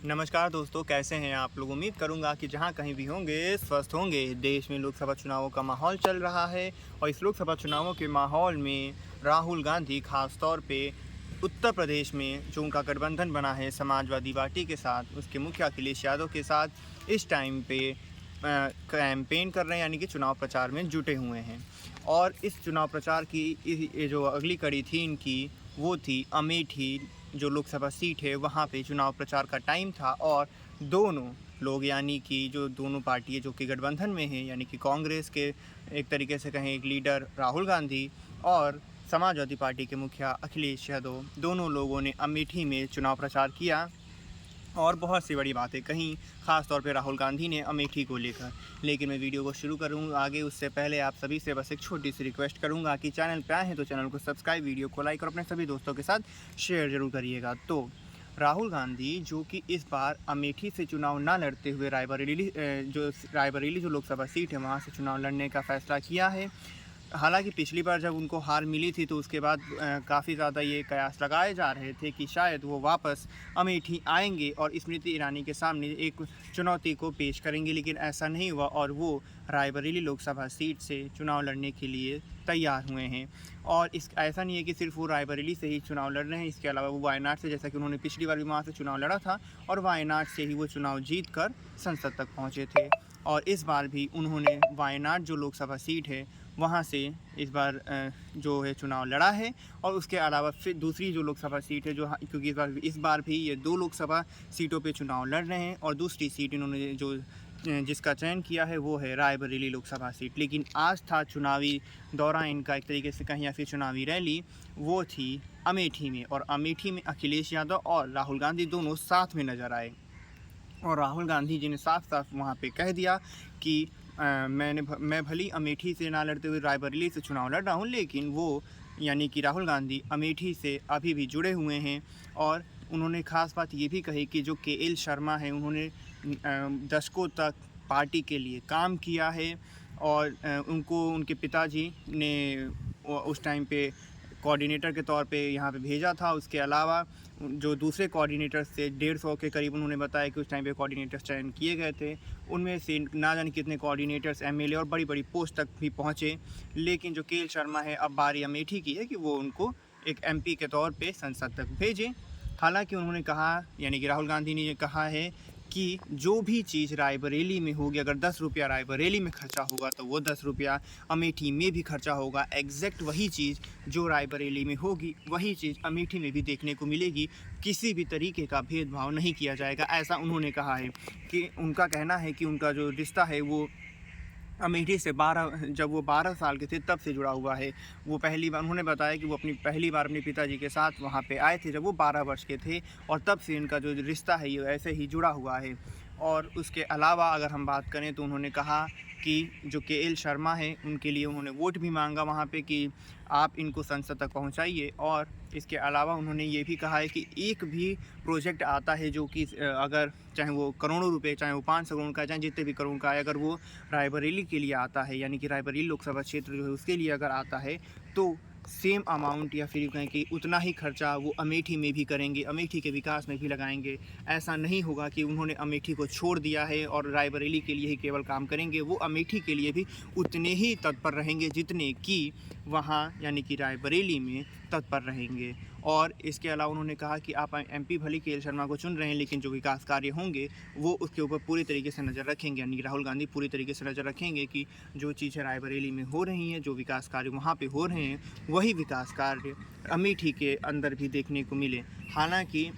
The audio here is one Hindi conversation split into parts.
नमस्कार दोस्तों, कैसे हैं आप लोग। उम्मीद करूंगा कि जहां कहीं भी होंगे स्वस्थ होंगे। देश में लोकसभा चुनावों का माहौल चल रहा है और इस लोकसभा चुनावों के माहौल में राहुल गांधी खास तौर पे उत्तर प्रदेश में जो उनका गठबंधन बना है समाजवादी पार्टी के साथ, उसके मुखिया अखिलेश यादव के साथ इस टाइम पे कैंपेन कर रहे हैं, यानी कि चुनाव प्रचार में जुटे हुए हैं। और इस चुनाव प्रचार की ये जो अगली कड़ी थी इनकी, वो थी अमेठी जो लोकसभा सीट है, वहाँ पे चुनाव प्रचार का टाइम था। और दोनों लोग, यानी कि जो दोनों पार्टियाँ जो कि गठबंधन में हैं, यानी कि कांग्रेस के एक तरीके से कहें एक लीडर राहुल गांधी और समाजवादी पार्टी के मुखिया अखिलेश यादव, दोनों लोगों ने अमेठी में चुनाव प्रचार किया और बहुत सी बड़ी बातें कहीं, ख़ास तौर पे राहुल गांधी ने अमेठी को लेकर। लेकिन मैं वीडियो को शुरू करूँ आगे उससे पहले आप सभी से बस एक छोटी सी रिक्वेस्ट करूँगा कि चैनल पे आए हैं तो चैनल को सब्सक्राइब, वीडियो को लाइक और अपने सभी दोस्तों के साथ शेयर ज़रूर करिएगा। तो राहुल गांधी जो कि इस बार अमेठी से चुनाव ना लड़ते हुए रायबरेली जो लोकसभा सीट है वहाँ से चुनाव लड़ने का फ़ैसला किया है। हालांकि पिछली बार जब उनको हार मिली थी तो उसके बाद काफ़ी ज़्यादा ये कयास लगाए जा रहे थे कि शायद वो वापस अमेठी आएंगे और स्मृति ईरानी के सामने एक चुनौती को पेश करेंगे, लेकिन ऐसा नहीं हुआ और वो रायबरेली लोकसभा सीट से चुनाव लड़ने के लिए तैयार हुए हैं। और इस ऐसा नहीं है कि सिर्फ वो रायबरेली से ही चुनाव लड़ रहे हैं, इसके अलावा वो वायनाड से, जैसा कि उन्होंने पिछली बार भी वहाँ से चुनाव लड़ा था और वायनाड से ही वो चुनाव जीत कर संसद तक पहुँचे थे। और इस बार भी उन्होंने वायनाड जो लोकसभा सीट है वहाँ से इस बार जो है चुनाव लड़ा है। और उसके अलावा फिर दूसरी जो लोकसभा सीट है जो, क्योंकि इस बार भी ये 2 लोकसभा सीटों पे चुनाव लड़ रहे हैं और दूसरी सीट इन्होंने जो जिसका चयन किया है वो है रायबरेली लोकसभा सीट। लेकिन आज था चुनावी दौरा इनका, एक तरीके से कहीं या फिर चुनावी रैली, वो थी अमेठी में। और अमेठी में अखिलेश यादव और राहुल गांधी दोनों साथ में नज़र आए और राहुल गांधी जी ने साफ साफ वहाँ पे कह दिया कि मैं भली अमेठी से ना लड़ते हुए रायबरेली से चुनाव लड़ रहा हूँ, लेकिन वो यानी कि राहुल गांधी अमेठी से अभी भी जुड़े हुए हैं। और उन्होंने ख़ास बात ये भी कही कि जो के.एल. शर्मा हैं उन्होंने दशकों तक पार्टी के लिए काम किया है और उनको उनके पिताजी ने उस टाइम पे कोऑर्डिनेटर के तौर पे यहाँ पे भेजा था। उसके अलावा जो दूसरे कोऑर्डिनेटर्स थे 150 के करीब, उन्होंने बताया कि उस टाइम पे कोऑर्डिनेटर्स चयन किए गए थे। उनमें से ना जाने कितने कोऑर्डिनेटर्स एमएलए और बड़ी बड़ी पोस्ट तक भी पहुँचे। लेकिन जो के.एल. शर्मा है, अब बारी अमेठी की है कि वो उनको एक एमपी के तौर पे संसद तक भेजें। हालांकि उन्होंने कहा, यानी कि राहुल गांधी ने ये कहा है कि जो भी चीज़ रायबरेली में होगी, अगर 10 रुपया रायबरेली में खर्चा होगा तो वो 10 रुपया अमेठी में भी खर्चा होगा। एग्जैक्ट वही चीज़ जो रायबरेली में होगी वही चीज़ अमेठी में भी देखने को मिलेगी। किसी भी तरीके का भेदभाव नहीं किया जाएगा, ऐसा उन्होंने कहा है। कि उनका कहना है कि उनका जो रिश्ता है वो अमेठी से जब वो 12 साल के थे तब से जुड़ा हुआ है। वो पहली बार, उन्होंने बताया कि वो पहली बार अपने पिताजी के साथ वहाँ पे आए थे जब वो 12 वर्ष के थे और तब से इनका जो रिश्ता है ये ऐसे ही जुड़ा हुआ है। और उसके अलावा अगर हम बात करें तो उन्होंने कहा कि जो के.एल. शर्मा हैं उनके लिए उन्होंने वोट भी मांगा वहाँ पे कि आप इनको संसद तक पहुँचाइए। और इसके अलावा उन्होंने ये भी कहा है कि एक भी प्रोजेक्ट आता है जो कि अगर चाहे वो करोड़ों रुपए, चाहे वो 500 करोड़ का, चाहे जितने भी करोड़ का है, अगर वो रायबरेली के लिए आता है, यानी कि रायबरेली लोकसभा क्षेत्र जो है उसके लिए अगर आता है, तो सेम अमाउंट या फिर कहें कि उतना ही खर्चा वो अमेठी में भी करेंगे, अमेठी के विकास में भी लगाएंगे। ऐसा नहीं होगा कि उन्होंने अमेठी को छोड़ दिया है और रायबरेली के लिए ही केवल काम करेंगे। वो अमेठी के लिए भी उतने ही तत्पर रहेंगे जितने कि वहाँ यानी कि रायबरेली में तत्पर रहेंगे। और इसके अलावा उन्होंने कहा कि आप एमपी भली के.एल. शर्मा को चुन रहे हैं, लेकिन जो विकास कार्य होंगे वो उसके ऊपर पूरी तरीके से नज़र रखेंगे। यानी राहुल गांधी पूरी तरीके से नज़र रखेंगे कि जो चीज़ें रायबरेली में हो रही हैं, जो विकास कार्य वहाँ पे हो रहे हैं, वही विकास कार्य अमेठी के अंदर भी देखने को मिले। हालांकि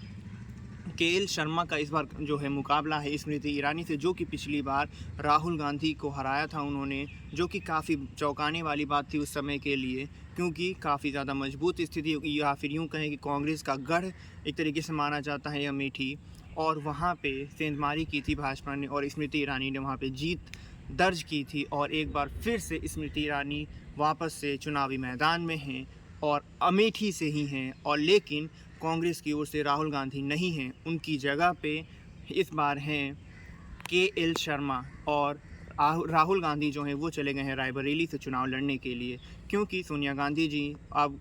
के.एल. शर्मा का इस बार जो है मुकाबला है स्मृति ईरानी से, जो कि पिछली बार राहुल गांधी को हराया था उन्होंने, जो कि काफ़ी चौंकाने वाली बात थी उस समय के लिए, क्योंकि काफ़ी ज़्यादा मजबूत स्थिति, या फिर यूँ कहें कि कांग्रेस का गढ़ एक तरीके से माना जाता है अमेठी। और वहाँ पे सेंधमारी की थी भाजपा ने और स्मृति ईरानी ने वहाँ पे जीत दर्ज की थी। और एक बार फिर से स्मृति ईरानी वापस से चुनावी मैदान में हैं और अमेठी से ही हैं। और लेकिन कांग्रेस की ओर से राहुल गांधी नहीं हैं, उनकी जगह पे इस बार हैं के.एल. शर्मा और राहुल गांधी जो हैं वो चले गए हैं रायबरेली से चुनाव लड़ने के लिए, क्योंकि सोनिया गांधी जी अब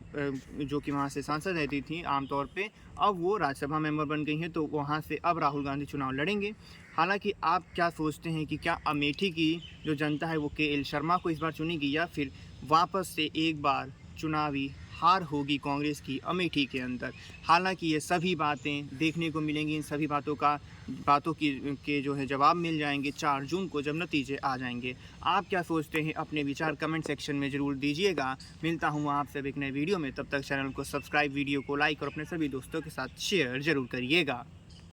जो कि वहाँ से सांसद रहती थी आमतौर पे, अब वो राज्यसभा मेंबर बन गई हैं, तो वहाँ से अब राहुल गांधी चुनाव लड़ेंगे। हालांकि आप क्या सोचते हैं कि क्या अमेठी की जो जनता है वो के.एल. शर्मा को इस बार चुनेगी, या फिर वापस से एक बार चुनावी हार होगी कांग्रेस की अमेठी के अंदर? हालांकि ये सभी बातें देखने को मिलेंगी, इन सभी बातों की के जो है जवाब मिल जाएंगे 4 जून को, जब नतीजे आ जाएंगे। आप क्या सोचते हैं अपने विचार कमेंट सेक्शन में ज़रूर दीजिएगा। मिलता हूँ आपसे एक नए वीडियो में, तब तक चैनल को सब्सक्राइब, वीडियो को लाइक और अपने सभी दोस्तों के साथ शेयर ज़रूर करिएगा।